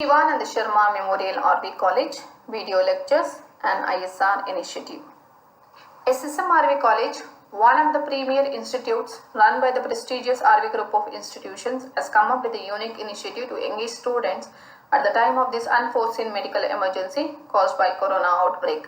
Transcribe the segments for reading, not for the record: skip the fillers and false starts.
Shivanand Sharma Memorial RV College, Video Lectures and ISR Initiative. SSM College, one of the premier institutes run by the prestigious RV Group of institutions, has come up with a unique initiative to engage students at the time of this unforeseen medical emergency caused by corona outbreak.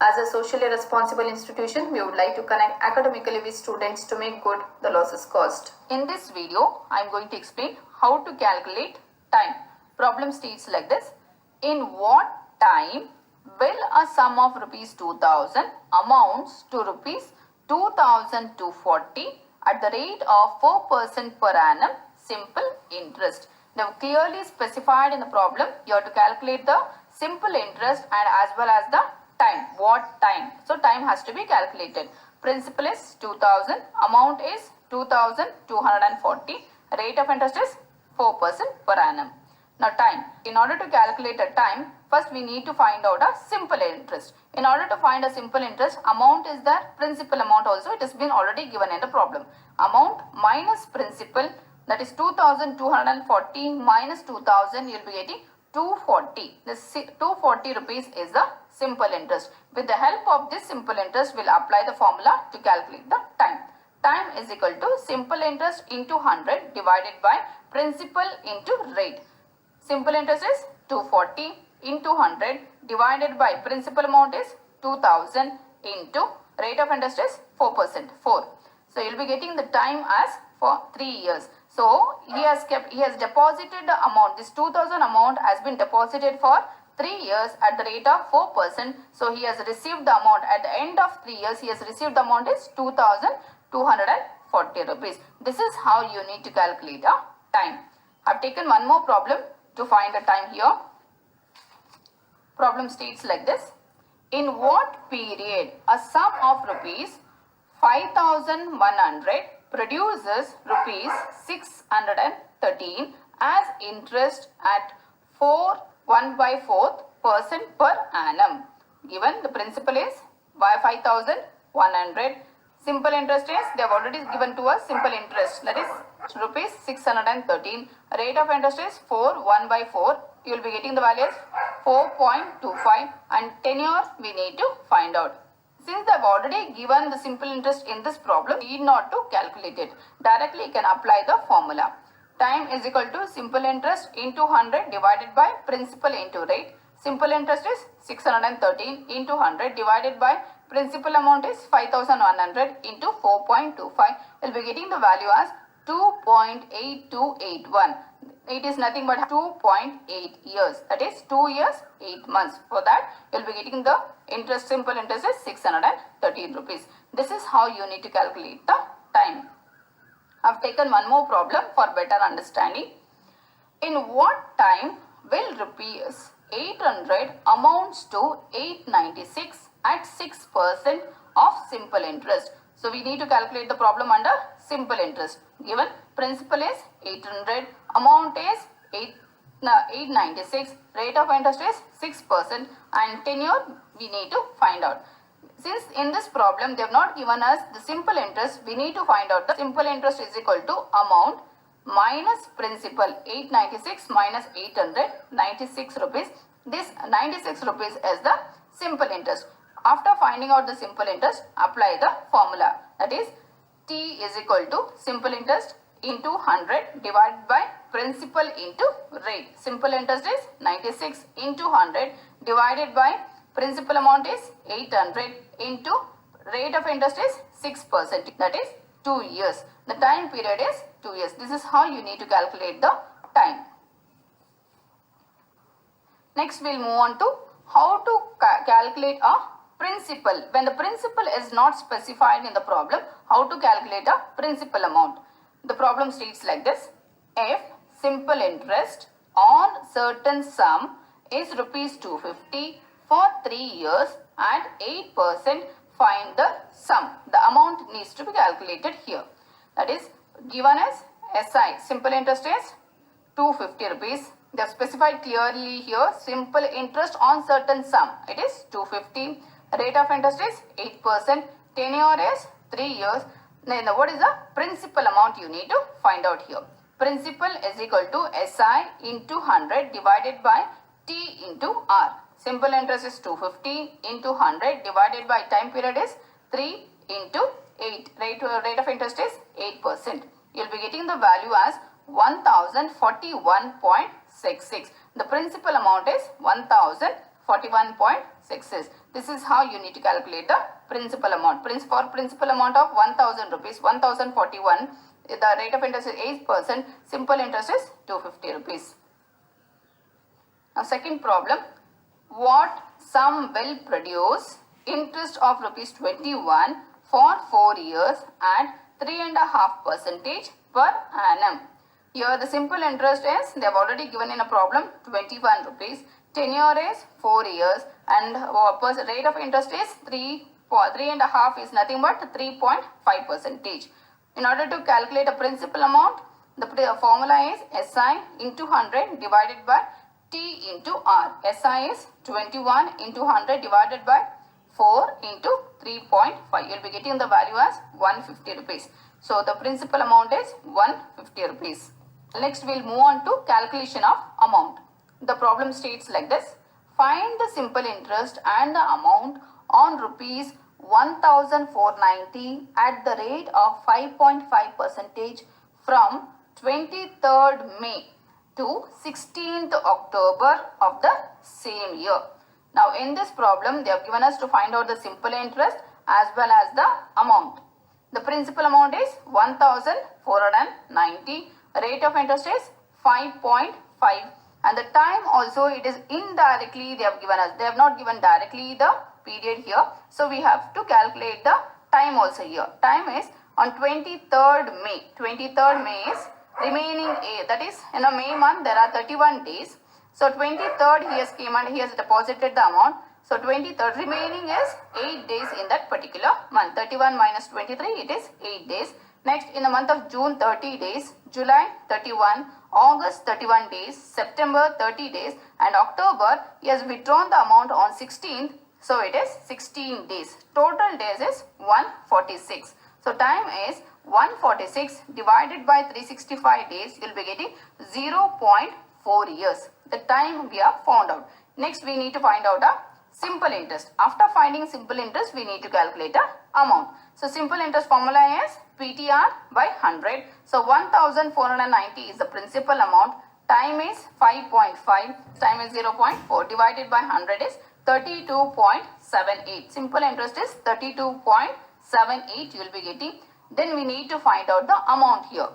As a socially responsible institution, we would like to connect academically with students to make good the losses caused. In this video, I am going to explain how to calculate time. Problem states like this: in what time will a sum of rupees 2000 amounts to rupees 2240 at the rate of 4% per annum simple interest? They have clearly specified in the problem you have to calculate the simple interest and as well as the time. What time? So time has to be calculated. Principal is 2000, amount is 2240, rate of interest is 4% per annum. Now time. In order to calculate a time, first we need to find out a simple interest. In order to find a simple interest, amount is there, principal amount also, it has been already given in the problem. Amount minus principal, that is 2240 minus 2000, you will be getting 240. This 240 rupees is the simple interest. With the help of this simple interest, we will apply the formula to calculate the time. Time is equal to simple interest into 100 divided by principal into rate. Simple interest is 240 into 100 divided by principal amount is 2000 into rate of interest is 4%, 4. So you will be getting the time as for 3 years. So he has deposited the amount. This 2000 amount has been deposited for 3 years at the rate of 4%. So he has received the amount at the end of 3 years. He has received the amount is 2240 rupees. This is how you need to calculate a time. I have taken one more problem to find the time here. Problem states like this: in what period a sum of rupees 5100 produces rupees 613 as interest at 1/4% per annum. Given the principal is 5100. Simple interest is, they have already given to us simple interest, that is rupees 613. Rate of interest is 1/4. You will be getting the value as 4.25 and tenure we need to find out. Since they have already given the simple interest in this problem, we need not to calculate it. Directly you can apply the formula. Time is equal to simple interest into 100 divided by principal into rate. Simple interest is 613 into 100 divided by principal amount is 5100 into 4.25. You will be getting the value as 2.8281. It is nothing but 2.8 years. That is 2 years, 8 months. For that, you will be getting the interest, simple interest is 613 rupees. This is how you need to calculate the time. I have taken one more problem for better understanding. In what time will rupees 800 amounts to 896 at 6% of simple interest? So we need to calculate the problem under simple interest. Given principal is 800, amount is 896, rate of interest is 6% and tenure we need to find out. Since in this problem they have not given us the simple interest, we need to find out the simple interest is equal to amount minus principal. 896 minus 800, 96 rupees. This 96 rupees is the simple interest. After finding out the simple interest, apply the formula. That is T is equal to simple interest into 100 divided by principal into rate. Simple interest is 96 into 100 divided by principal amount is 800 into rate of interest is 6%. That is 2 years. The time period is 2 years. This is how you need to calculate the time. Next we will move on to how to calculate a principal. When the principal is not specified in the problem, how to calculate a principal amount. The problem states like this: if simple interest on certain sum is rupees 250 for 3 years at 8%, find the sum. The amount needs to be calculated here. That is given as SI. Simple interest is 250 rupees. They have specified clearly here simple interest on certain sum. It is 250. Rate of interest is 8%. Tenure is 3 years. Then what is the principal amount you need to find out here. Principal is equal to SI into 100 divided by T into R. Simple interest is 250 into 100 divided by time period is 3 into 8. Rate of interest is 8%. You will be getting the value as 1041.66. The principal amount is 1041.66. This is how you need to calculate the principal amount. For principal amount of 1000 rupees, 1041, the rate of interest is 8%. Simple interest is 250 rupees. Now second problem, what sum will produce interest of rupees 21 for 4 years at 3.5% per annum? Here the simple interest is, they have already given in a problem 21 rupees, tenure is 4 years and rate of interest is 3.5 is nothing but 3.5%. In order to calculate a principal amount, the formula is SI into 100 divided by T into R. SI is 21 into 100 divided by 4 into 3.5. You will be getting the value as 150 rupees. So the principal amount is 150 rupees. Next we will move on to calculation of amount. The problem states like this. Find the simple interest and the amount on rupees 1490 at the rate of 5.5% from 23rd May to 16th October of the same year. Now in this problem they have given us to find out the simple interest as well as the amount. The principal amount is 1490, rate of interest is 5.5 and the time also it is indirectly they have given us. They have not given directly the period here. So we have to calculate the time also here. Time is on 23rd May. 23rd May is remaining that is in a May month there are 31 days. So 23rd he has came and he has deposited the amount. So 23rd remaining is 8 days in that particular month. 31 minus 23 it is 8 days. Next in the month of June 30 days, July 31, August 31 days, September 30 days and October he has withdrawn the amount on 16th. So it is 16 days. Total days is 146. So time is 146 divided by 365 days. You will be getting 0.4 years. The time we have found out. Next we need to find out a simple interest. After finding simple interest we need to calculate a amount. So simple interest formula is PTR by 100. So 1490 is the principal amount. Time is 5.5. Time is 0.4 divided by 100 is 32.78. Simple interest is 32.78 you will be getting. Then we need to find out the amount here.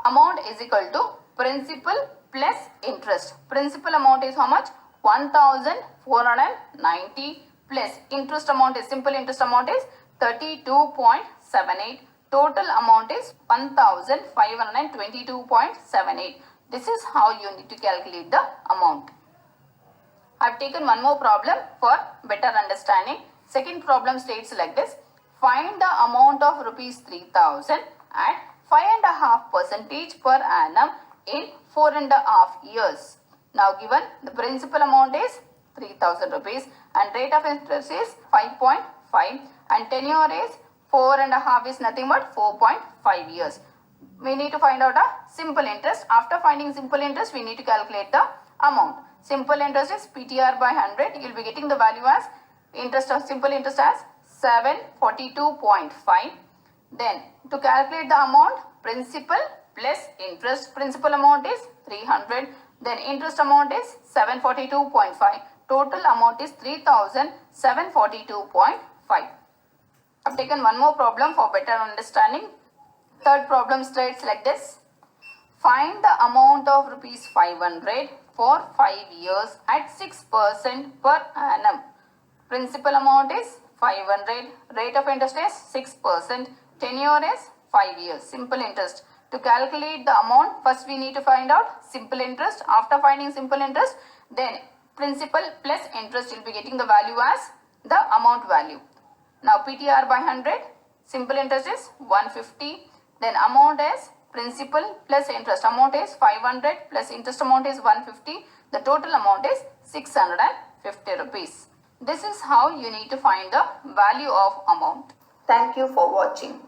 Amount is equal to principal plus interest. Principal amount is how much? 1490 plus interest amount is, simple interest amount is 32.78. Total amount is 1522.78. This is how you need to calculate the amount. I have taken one more problem for better understanding. Second problem states like this. Find the amount of rupees 3000 at 5.5% per annum in 4.5 years. Now given the principal amount is 3000 rupees and rate of interest is 5.5 and tenure is 4.5 is nothing but 4.5 years. We need to find out a simple interest. After finding simple interest we need to calculate the amount. Simple interest is PTR by 100. You will be getting the value as interest of simple interest as 742.5. Then to calculate the amount, principal plus interest. Principal amount is 300. Then interest amount is 742.5. Total amount is 3742.5. I have taken one more problem for better understanding. Third problem states like this. Find the amount of rupees 500 for 5 years at 6% per annum. Principal amount is 500. Rate of interest is 6%. Tenure is 5 years. Simple interest. To calculate the amount, first we need to find out simple interest. After finding simple interest, then principal plus interest will be getting the value as the amount value. Now PTR by 100. Simple interest is 150. Then amount is principal plus interest. Amount is 500 plus interest amount is 150. The total amount is 650 rupees. This is how you need to find the value of amount. Thank you for watching.